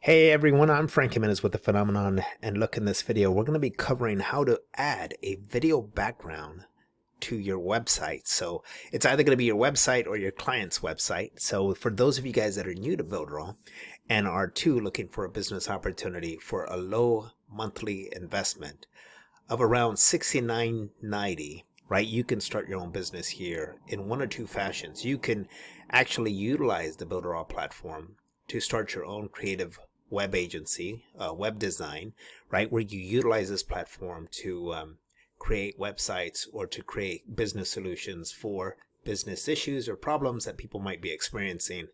Hey everyone, I'm Frank Jimenez with The Phenomenon, and look, in this video we're going to be covering how to add a video background to your website. So it's either going to be your website or your client's website. So for those of you guys that are new to Builderall and are looking for a business opportunity for a low monthly investment of around $69.90, right, you can start your own business here in one or two fashions. You can actually utilize the Builderall platform to start your own creative web agency, web design, right, where you utilize this platform to create websites or to create business solutions for business issues or problems that people might be experiencing.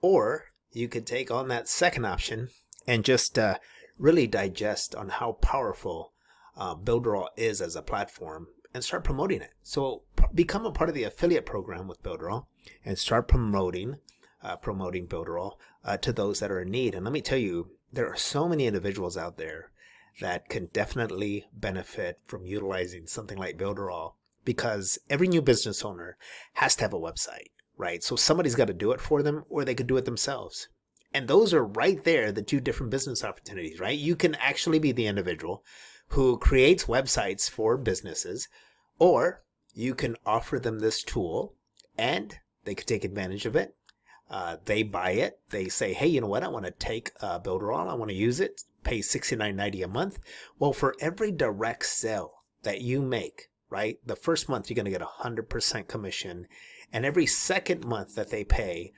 Or you could take on that second option and just really digest on how powerful Builderall is as a platform and start promoting it. So become a part of the affiliate program with Builderall and start promoting Builderall to those that are in need. And let me tell you, there are so many individuals out there that can definitely benefit from utilizing something like Builderall, because every new business owner has to have a website, right? So somebody's got to do it for them, or they could do it themselves. And those are right there, the two different business opportunities, right? You can actually be the individual who creates websites for businesses, or you can offer them this tool and they could take advantage of it. They buy it. They say, hey, you know what? I want to take Builderall. I want to use it. Pay $69.90 a month. Well, for every direct sale that you make, right, the first month you're going to get 100% commission. And every second month that they pay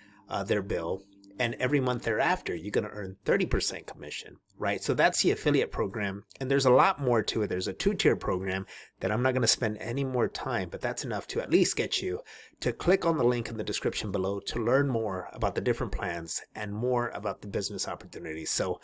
their bill, and every month thereafter, you're going to earn 30% commission, right? So that's the affiliate program. And there's a lot more to it. There's a two-tier program that I'm not going to spend any more time, but that's enough to at least get you to click on the link in the description below to learn more about the different plans and more about the business opportunities. So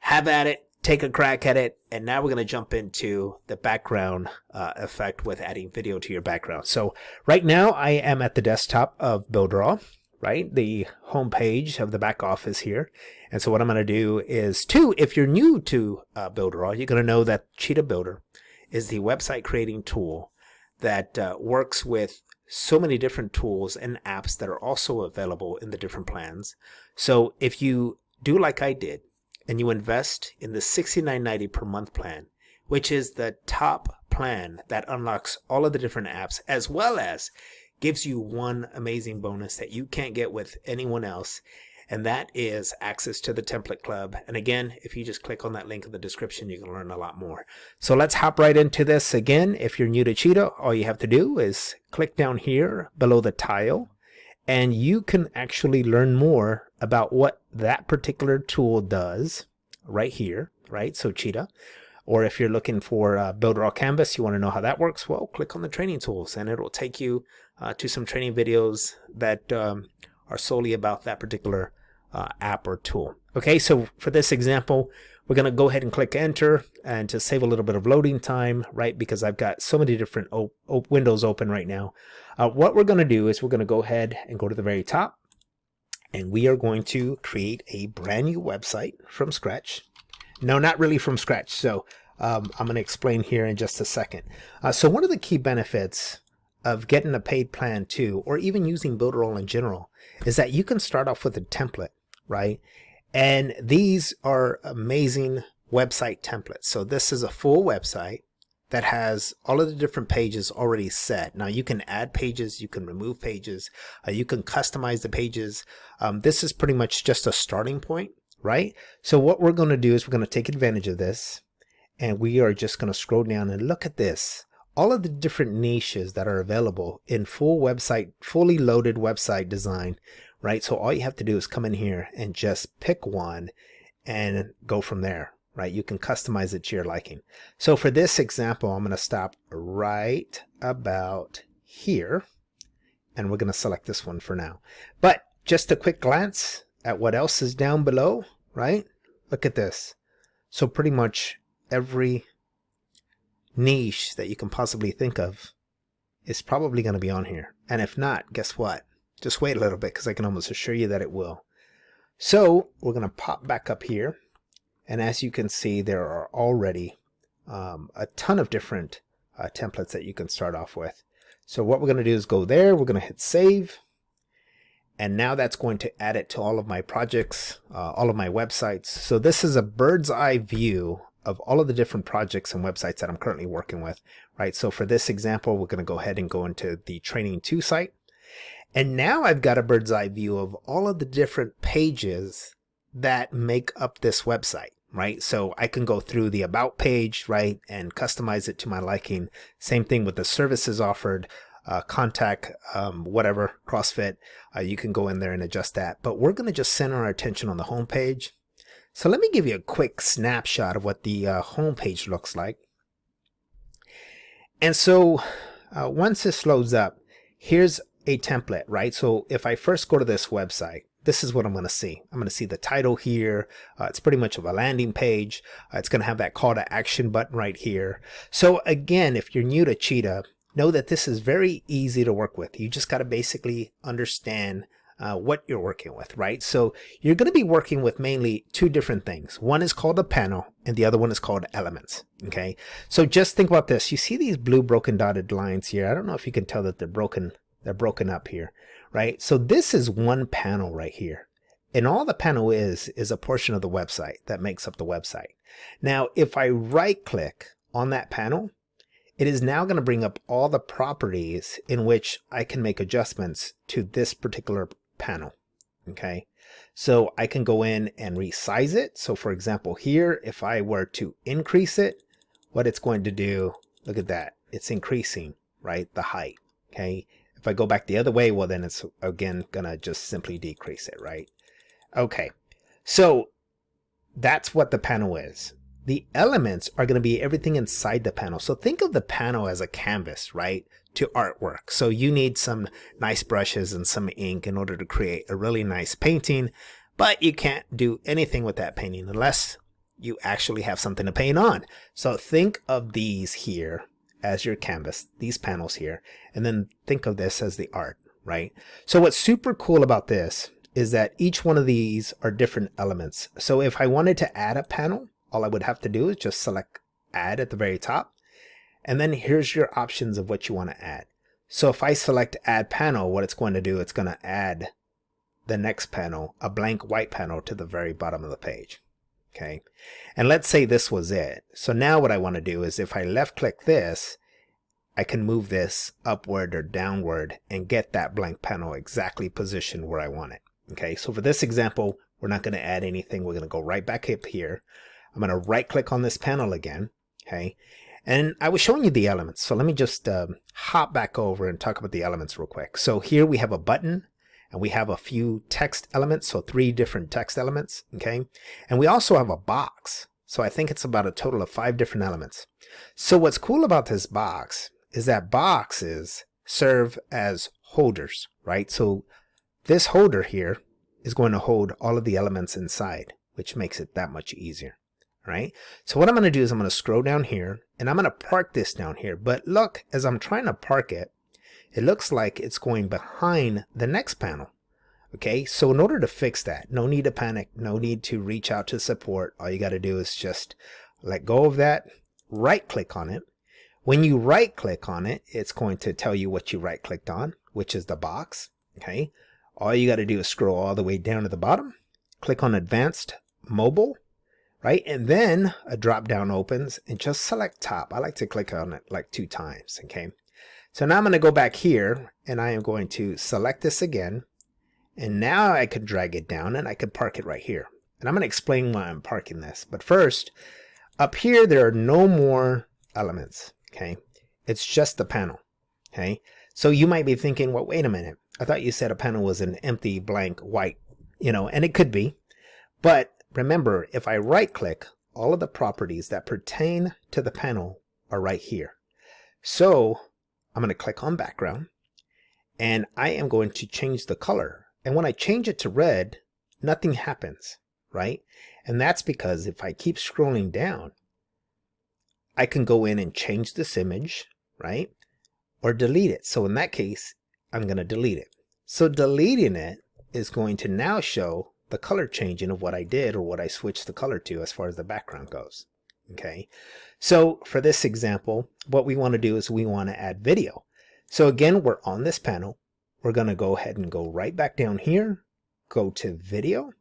have at it, take a crack at it. And now we're going to jump into the background effect with adding video to your background. So right now I am at the desktop of Builderall, right? The home page of the back office here. And so what I'm going to do is, if you're new to Builderall, you're going to know that Cheetah Builder is the website creating tool that works with so many different tools and apps that are also available in the different plans. So if you do like I did and you invest in the $69.90 per month plan, which is the top plan that unlocks all of the different apps, as well as gives you one amazing bonus that you can't get with anyone else, and that is access to the template club. And again, if you just click on that link in the description, you can learn a lot more. So let's hop right into this. Again, if you're new to Cheetah, all you have to do is click down here below the tile, and you can actually learn more about what that particular tool does right here, right? So Cheetah. Or if you're looking for Builderall Canvas, you want to know how that works, well, click on the training tools and it'll take you to some training videos that are solely about that particular app or tool. Okay, so for this example, we're going to go ahead and click enter, and to save a little bit of loading time, right, because I've got so many different windows open right now. What we're going to do is we're going to go ahead and go to the very top, and we are going to create a brand new website from scratch. No, not really from scratch. So I'm going to explain here in just a second. So one of the key benefits of getting a paid plan too, or even using Builderall in general, is that you can start off with a template, right? And these are amazing website templates. So this is a full website that has all of the different pages already set. Now you can add pages, you can remove pages, you can customize the pages. This is pretty much just a starting point, right? So what we're going to do is we're going to take advantage of this, and we are just going to scroll down and look at this. All of the different niches that are available in fully loaded website design, right? So all you have to do is come in here and just pick one and go from there, right? You can customize it to your liking. So for this example, I'm going to stop right about here, and we're going to select this one for now. But just a quick glance at what else is down below, right? Look at this. So pretty much every niche that you can possibly think of is probably going to be on here. And if not, guess what? Just wait a little bit, because I can almost assure you that it will. So we're going to pop back up here. And as you can see, there are already a ton of different templates that you can start off with. So what we're going to do is go there. We're going to hit save. And now that's going to add it to all of my projects, all of my websites. So this is a bird's eye view of all of the different projects and websites that I'm currently working with, right? So for this example, we're going to go ahead and go into the Training 2 site. And now I've got a bird's eye view of all of the different pages that make up this website, right? So I can go through the About page, right, and customize it to my liking. Same thing with the services offered, contact, whatever, CrossFit. You can go in there and adjust that. But we're going to just center our attention on the home page. So let me give you a quick snapshot of what the home page looks like. And so once this loads up, here's a template, right? So if I first go to this website, this is what I'm going to see. I'm going to see the title here. It's pretty much of a landing page. It's going to have that call to action button right here. So again, if you're new to Cheetah, know that this is very easy to work with. You just got to basically understand what you're working with, right? So you're going to be working with mainly two different things. One is called a panel and the other one is called elements. Okay. So just think about this. You see these blue broken dotted lines here. I don't know if you can tell that they're broken up here, right? So this is one panel right here. And all the panel is a portion of the website that makes up the website. Now, if I right click on that panel, it is now going to bring up all the properties in which I can make adjustments to this particular panel. Okay. So I can go in and resize it. So for example, here, if I were to increase it, what it's going to do, look at that. It's increasing, right? The height. Okay. If I go back the other way, well, then it's again going to just simply decrease it, right? Okay. So that's what the panel is. The elements are going to be everything inside the panel. So think of the panel as a canvas, right, to artwork. So you need some nice brushes and some ink in order to create a really nice painting, but you can't do anything with that painting unless you actually have something to paint on. So think of these here as your canvas, these panels here, and then think of this as the art, right? So what's super cool about this is that each one of these are different elements. So if I wanted to add a panel, all I would have to do is just select add at the very top. And then here's your options of what you want to add. So if I select add panel, what it's going to do, it's going to add the next panel, a blank white panel to the very bottom of the page. Okay. And let's say this was it. So now what I want to do is if I left click this, I can move this upward or downward and get that blank panel exactly positioned where I want it. Okay. So for this example, we're not going to add anything. We're going to go right back up here. I'm going to right click on this panel again. Okay. And I was showing you the elements. So let me just hop back over and talk about the elements real quick. So here we have a button and we have a few text elements. So 3 different text elements. Okay. And we also have a box. So I think it's about a total of 5 different elements. So what's cool about this box is that boxes serve as holders, right? So this holder here is going to hold all of the elements inside, which makes it that much easier. Right? So what I'm going to do is I'm going to scroll down here and I'm going to park this down here. But look, as I'm trying to park it, it looks like it's going behind the next panel. Okay. So in order to fix that, no need to panic, no need to reach out to support. All you got to do is just let go of that, right click on it. When you right click on it, it's going to tell you what you right clicked on, which is the box. Okay. All you got to do is scroll all the way down to the bottom, click on advanced mobile. Right? And then a drop down opens and just select top. I like to click on it like 2 times. Okay. So now I'm going to go back here and I am going to select this again. And now I can drag it down and I can park it right here. And I'm going to explain why I'm parking this. But first, up here, there are no more elements. Okay. It's just the panel. Okay. So you might be thinking, well, wait a minute. I thought you said a panel was an empty blank white, and it could be, but remember, if I right click, all of the properties that pertain to the panel are right here. So I'm going to click on background and I am going to change the color. And when I change it to red, nothing happens, right? And that's because if I keep scrolling down, I can go in and change this image, right? Or delete it. So in that case, I'm going to delete it. So deleting it is going to now show the color changing of what I did or what I switched the color to as far as the background goes. Okay. So for this example, what we want to do is we want to add video. So again, we're on this panel. we're going to go ahead and go right back down here, go to video,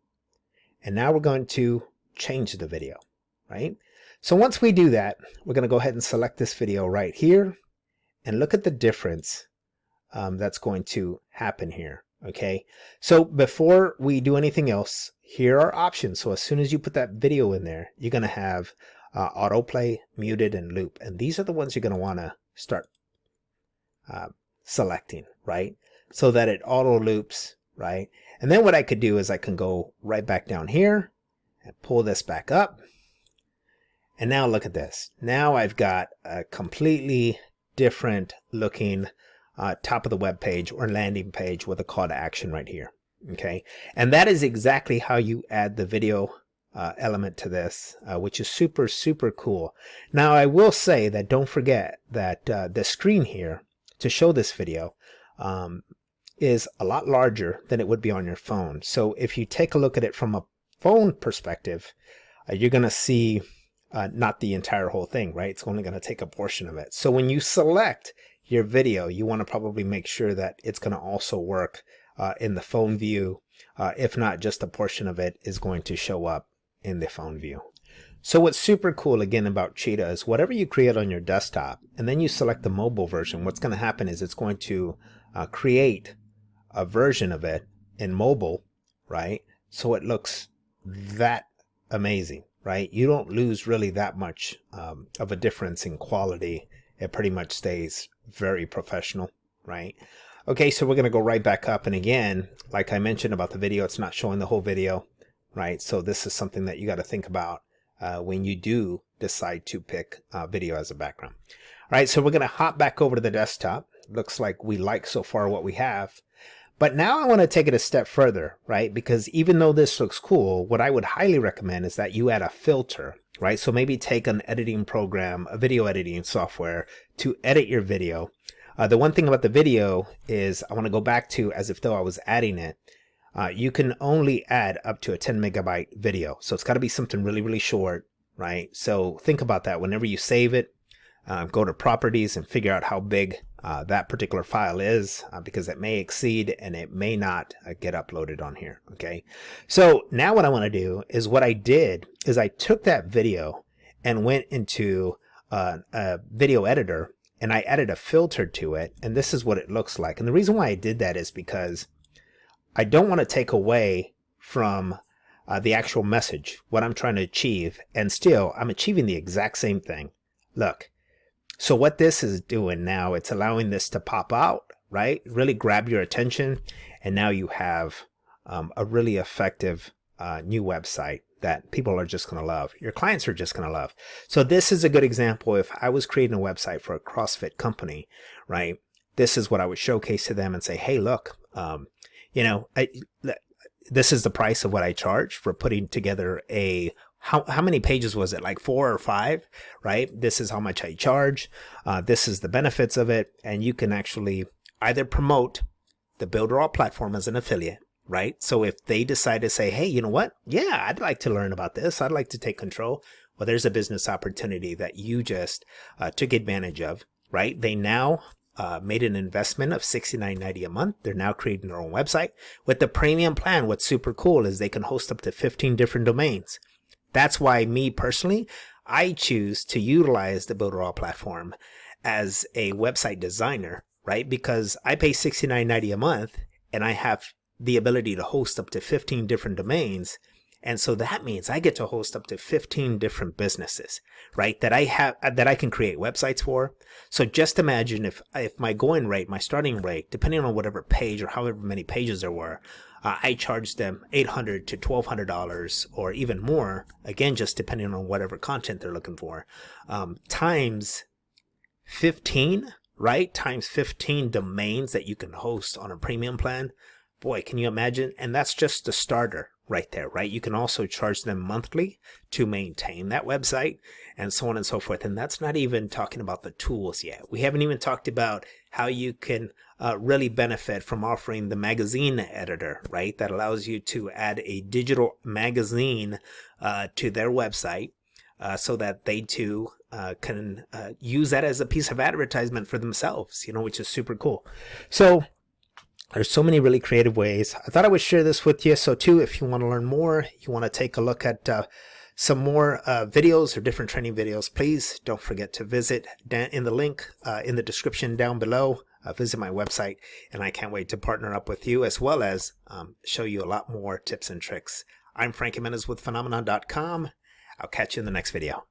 and now we're going to change the video, right? So once we do that, we're going to go ahead and select this video right here and look at the difference that's going to happen here. Okay, so before we do anything else, here are options. So as soon as you put that video in there, you're going to have autoplay, muted, and loop. And these are the ones you're going to want to start selecting, right? So that it auto loops, right? And then what I could do is I can go right back down here and pull this back up. And now look at this. Now I've got a completely different looking top of the web page or landing page with a call to action right here. Okay, and that is exactly how you add the video element to this, which is super cool. Now I will say that don't forget that the screen here to show this video is a lot larger than it would be on your phone. So if you take a look at it from a phone perspective, you're going to see not the entire whole thing, right? It's only going to take a portion of it. So when you select your video, you want to probably make sure that it's going to also work in the phone view. If not, just a portion of it is going to show up in the phone view. So what's super cool again about Cheetah is whatever you create on your desktop and then you select the mobile version, what's going to happen is it's going to create a version of it in mobile, right? So it looks that amazing, right? You don't lose really that much of a difference in quality. It pretty much stays very professional, right? Okay, so we're going to go right back up. And again, like I mentioned about the video, it's not showing the whole video, right? So this is something that you got to think about when you do decide to pick video as a background. All right, so we're going to hop back over to the desktop. Looks like we like so far what we have. But now I want to take it a step further, right? Because even though this looks cool, what I would highly recommend is that you add a filter, right? So maybe take an editing program, a video editing software to edit your video. The one thing about the video is I want to go back to as if though I was adding it. You can only add up to a 10 megabyte video. So it's got to be something really short, right? So think about that whenever you save it. Go to properties and figure out how big that particular file is because it may exceed and it may not get uploaded on here. Okay, so now what I want to do is what I did is I took that video and went into a video editor and I added a filter to it, and this is what it looks like. And the reason why I did that is because I don't want to take away from the actual message, what I'm trying to achieve, and still I'm achieving the exact same thing. Look, so what this is doing now, it's allowing this to pop out, right? Really grab your attention, and now you have a really effective new website that people are just going to love. Your clients are just going to love. So this is a good example. If I was creating a website for a CrossFit company, right? This is what I would showcase to them and say, hey, look, you know, this is the price of what I charge for putting together a, how many pages was it? Like 4 or 5, right? This is how much I charge. This is the benefits of it. And you can actually either promote the Builderall platform as an affiliate, right? So if they decide to say, hey, you know what? Yeah, I'd like to learn about this. I'd like to take control. Well, there's a business opportunity that you just took advantage of, right? They now made an investment of $69.90 a month. They're now creating their own website. With the premium plan, what's super cool is they can host up to 15 different domains. That's why me personally, I choose to utilize the Builderall platform as a website designer, right? Because I pay $69.90 a month and I have the ability to host up to 15 different domains. And so that means I get to host up to 15 different businesses, right? That I can create websites for. So just imagine if my going rate, my starting rate, depending on whatever page or however many pages there were, I charged them $800 to $1,200 or even more, again, just depending on whatever content they're looking for, times 15, right? Times 15 domains that you can host on a premium plan. Boy, can you imagine? And that's just the starter right there, right? You can also charge them monthly to maintain that website and so on and so forth. And that's not even talking about the tools yet. We haven't even talked about how you can really benefit from offering the magazine editor, right? That allows you to add a digital magazine to their website so that they too can use that as a piece of advertisement for themselves, you know, which is super cool. So There's so many really creative ways. I thought I would share this with you. So too, if you want to learn more, you want to take a look at some more videos or different training videos, please don't forget to visit in the link in the description down below. Visit my website, and I can't wait to partner up with you as well as show you a lot more tips and tricks. I'm Frank Jimenez with Phenomenon.com. I'll catch you in the next video.